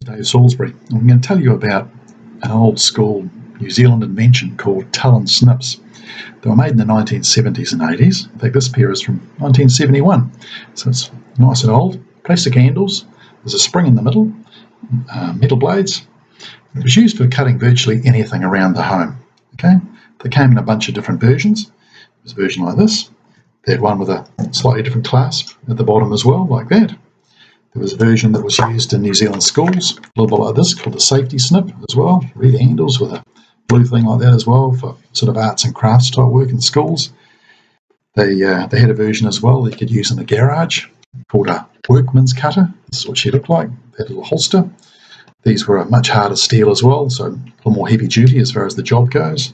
Dave Salisbury. I'm going to tell you about an old school New Zealand invention called Tullen Snips. They were made in the 1970s and 80s. In fact, this pair is from 1971, so it's nice and old. Plastic handles, there's a spring in the middle, metal blades. It was used for cutting virtually anything around the home. Okay, they came in a bunch of different versions. There was a version like this. They had one with a slightly different clasp at the bottom as well, like that. There was a version that was used in New Zealand schools, a little bit like this, called the safety snip as well. Red handles with a blue thing like that as well for sort of arts and crafts type work in schools. They had a version as well that you could use in the garage called a workman's cutter. This is what she looked like. They had a little holster. These were a much harder steel as well, so a little more heavy duty as far as the job goes.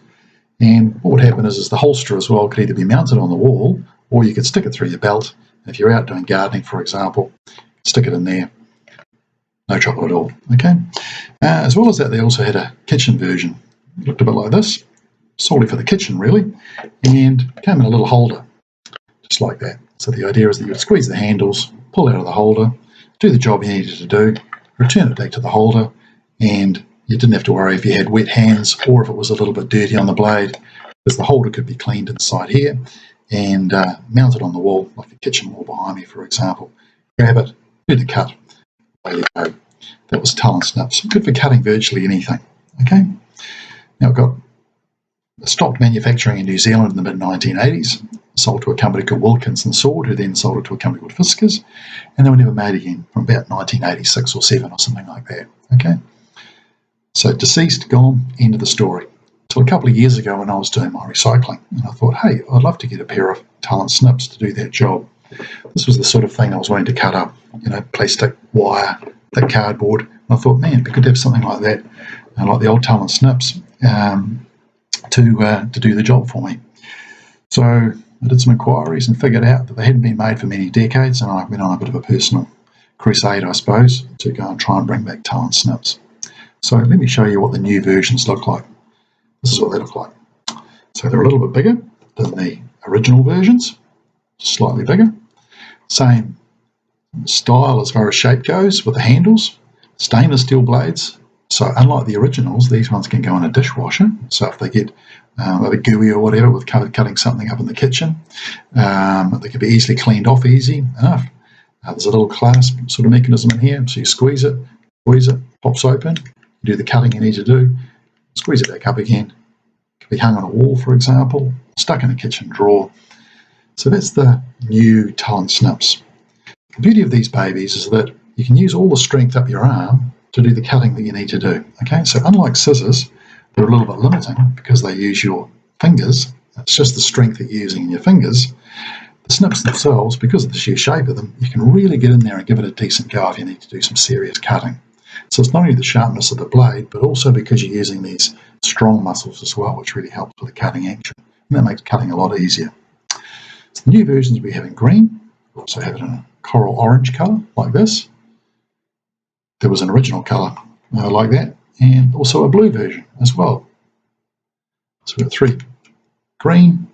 And what would happen is the holster as well could either be mounted on the wall or you could stick it through your belt. If you're out doing gardening, for example, stick it in there, no trouble at all. Okay. As well as that, they also had a kitchen version. It looked a bit like this, solely for the kitchen really, and came in a little holder, just like that. So the idea is that you would squeeze the handles, pull out of the holder, do the job you needed to do, return it back to the holder, and you didn't have to worry if you had wet hands or if it was a little bit dirty on the blade, because the holder could be cleaned inside here and mounted on the wall, like the kitchen wall behind me, for example. Grab it, do the cut, there you go. That was Tullen Snips. Good for cutting virtually anything. Okay. Now it got stopped manufacturing in New Zealand in the mid-1980s, sold to a company called Wilkinson Sword, who then sold it to a company called Fiskars, and they were never made again from about 1986 or 7 or something like that. Okay. So deceased, gone, end of the story. Till a couple of years ago when I was doing my recycling, and I thought, hey, I'd love to get a pair of Tullen Snips to do that job. This was the sort of thing I was wanting to cut up, plastic, wire, thick cardboard. And I thought, man, it'd be good to have something like that, like the old Tullen Snips, to do the job for me. So I did some inquiries and figured out that they hadn't been made for many decades, and I went on a bit of a personal crusade, I suppose, to go and try and bring back Tullen Snips. So let me show you what the new versions look like. This is what they look like. So they're a little bit bigger than the original versions, slightly bigger. Same style as far as shape goes with the handles, stainless steel blades. So unlike the originals, these ones can go in a dishwasher. So if they get a bit gooey or whatever with cutting something up in the kitchen, they can be easily cleaned off easy enough. There's a little clasp sort of mechanism in here, so you squeeze it, pops open, you do the cutting you need to do, squeeze it back up again. It can be hung on a wall, for example, stuck in a kitchen drawer. So that's the new Tullen Snips. The beauty of these babies is that you can use all the strength up your arm to do the cutting that you need to do. Okay, so unlike scissors, they're a little bit limiting because they use your fingers. It's just the strength that you're using in your fingers. The snips themselves, because of the sheer shape of them, you can really get in there and give it a decent go if you need to do some serious cutting. So it's not only the sharpness of the blade, but also because you're using these strong muscles as well, which really helps with the cutting action. And that makes cutting a lot easier. So the new versions we have in green. We also have it in a coral orange colour, like this. There was an original colour like that, and also a blue version as well. So we've got 3: green,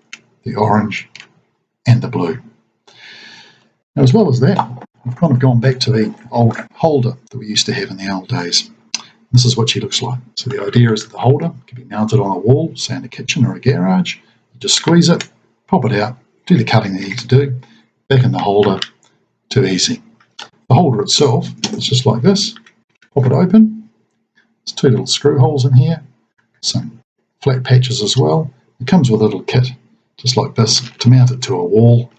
the orange, and the blue. Now, as well as that, we've kind of gone back to the old holder that we used to have in the old days. This is what she looks like. So the idea is that the holder can be mounted on a wall, say in a kitchen or a garage. You just squeeze it, pop it out, do the cutting that you need to do, back in the holder, too easy. The holder itself is just like this. Pop it open. There's 2 little screw holes in here, some flat patches as well. It comes with a little kit, just like this, to mount it to a wall,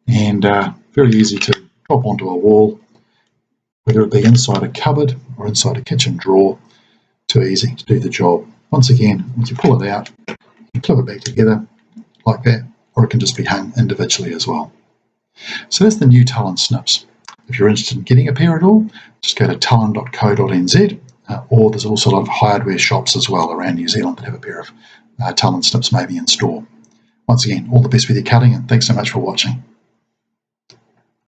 and very easy to pop onto a wall, whether it be inside a cupboard or inside a kitchen drawer. Too easy to do the job. Once again, once you pull it out, you clip it back together like that, or it can just be hung individually as well. So that's the new Tullen Snips. If you're interested in getting a pair at all, just go to tullen.co.nz, or there's also a lot of hardware shops as well around New Zealand that have a pair of Tullen Snips maybe in store. Once again, all the best with your cutting, and thanks so much for watching.